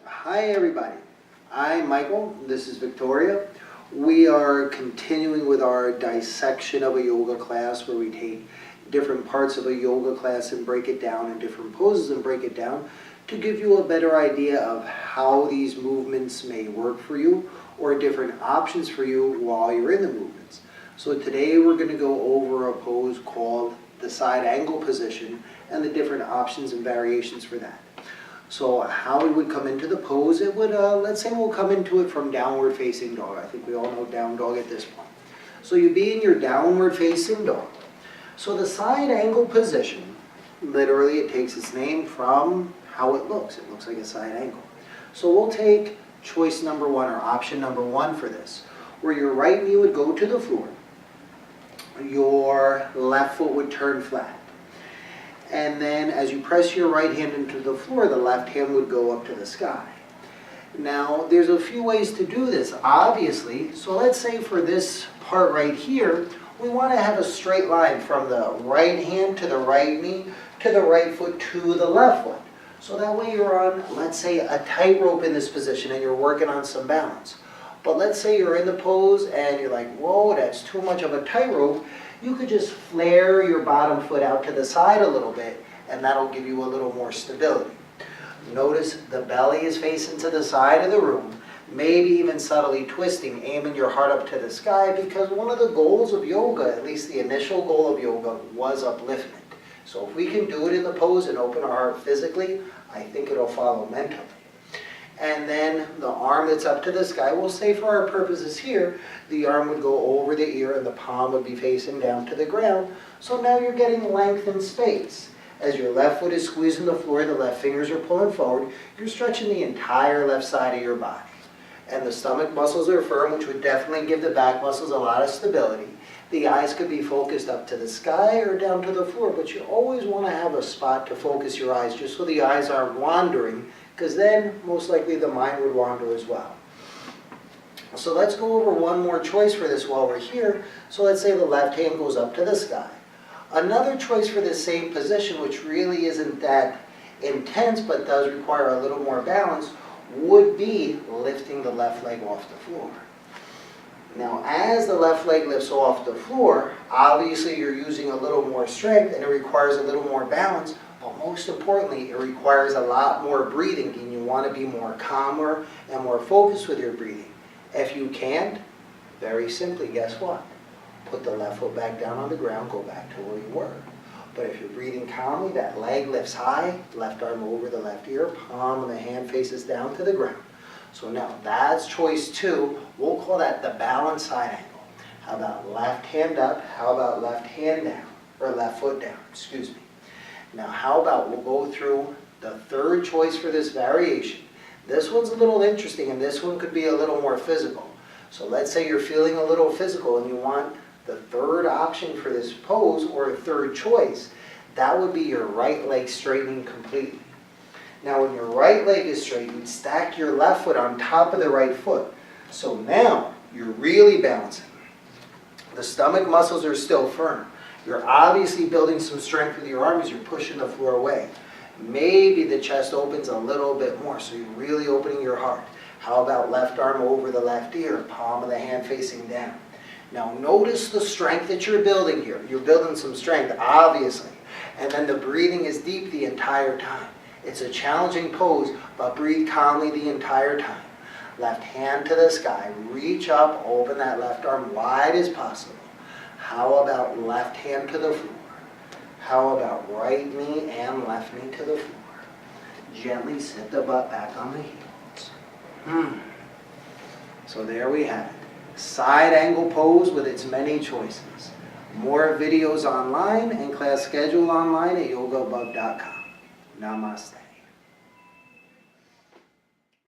Hi everybody, I'm Michael, this is Victoria. We are continuing with our dissection of a yoga class where we take different parts of a yoga class and break it down in different poses and break it down to give you a better idea of how these movements may work for you or different options for you while you're in the movements. So today we're going to go over a pose called the side angle position and the different options and variations for that. So how we would come into the pose, it would, let's say we'll come into it from downward facing dog. I think we all know down dog at this point. So you'd be in your downward facing dog. So the side angle position, literally it takes its name from how it looks. It looks like a side angle. So we'll take choice number one or option number one for this, where your right knee would go to the floor. Your left foot would turn flat. And then as you press your right hand into the floor, the left hand would go up to the sky. Now, there's a few ways to do this, obviously. So let's say for this part right here, we want to have a straight line from the right hand to the right knee to the right foot to the left foot. So that way you're on, let's say, a tightrope in this position and you're working on some balance. But let's say you're in the pose and you're like, whoa, that's too much of a tightrope. You could just flare your bottom foot out to the side a little bit and that'll give you a little more stability. Notice the belly is facing to the side of the room, maybe even subtly twisting, aiming your heart up to the sky, because one of the goals of yoga, at least the initial goal of yoga, was upliftment. So if we can do it in the pose and open our heart physically, I think it'll follow mentally. And then the arm that's up to the sky, we'll say for our purposes here, the arm would go over the ear and the palm would be facing down to the ground. So now you're getting length and space. As your left foot is squeezing the floor, the left fingers are pulling forward, you're stretching the entire left side of your body. And the stomach muscles are firm, which would definitely give the back muscles a lot of stability. The eyes could be focused up to the sky or down to the floor, but you always want to have a spot to focus your eyes just so the eyes aren't wandering, because then most likely the mind would wander as well. So let's go over one more choice for this while we're here. So let's say the left hand goes up to the sky. Another choice for this same position, which really isn't that intense but does require a little more balance, would be lifting the left leg off the floor. Now as the left leg lifts off the floor, obviously you're using a little more strength and it requires a little more balance. But most importantly, it requires a lot more breathing, and you want to be more calmer and more focused with your breathing. If you can't, very simply, guess what? Put the left foot back down on the ground, go back to where you were. But if you're breathing calmly, that leg lifts high, left arm over the left ear, palm of the hand faces down to the ground. So now that's choice two. We'll call that the balanced side angle. How about left hand up? How about left hand down? Or left foot down, excuse me. Now how about we'll go through the third choice for this variation. This one's a little interesting and this one could be a little more physical. So let's say you're feeling a little physical and you want the third option for this pose or a third choice. That would be your right leg straightening completely. Now when your right leg is straight, you stack your left foot on top of the right foot. So now you're really balancing. The stomach muscles are still firm. You're obviously building some strength with your arms, you're pushing the floor away. Maybe the chest opens a little bit more, so you're really opening your heart. How about left arm over the left ear, palm of the hand facing down. Now notice the strength that you're building here. You're building some strength, obviously. And then the breathing is deep the entire time. It's a challenging pose, but breathe calmly the entire time. Left hand to the sky, reach up, open that left arm wide as possible. How about left hand to the floor? How about right knee and left knee to the floor? Gently sit the butt back on the heels. So there we have it. Side angle pose with its many choices. More videos online and class schedule online at YogaAbove.com. Namaste.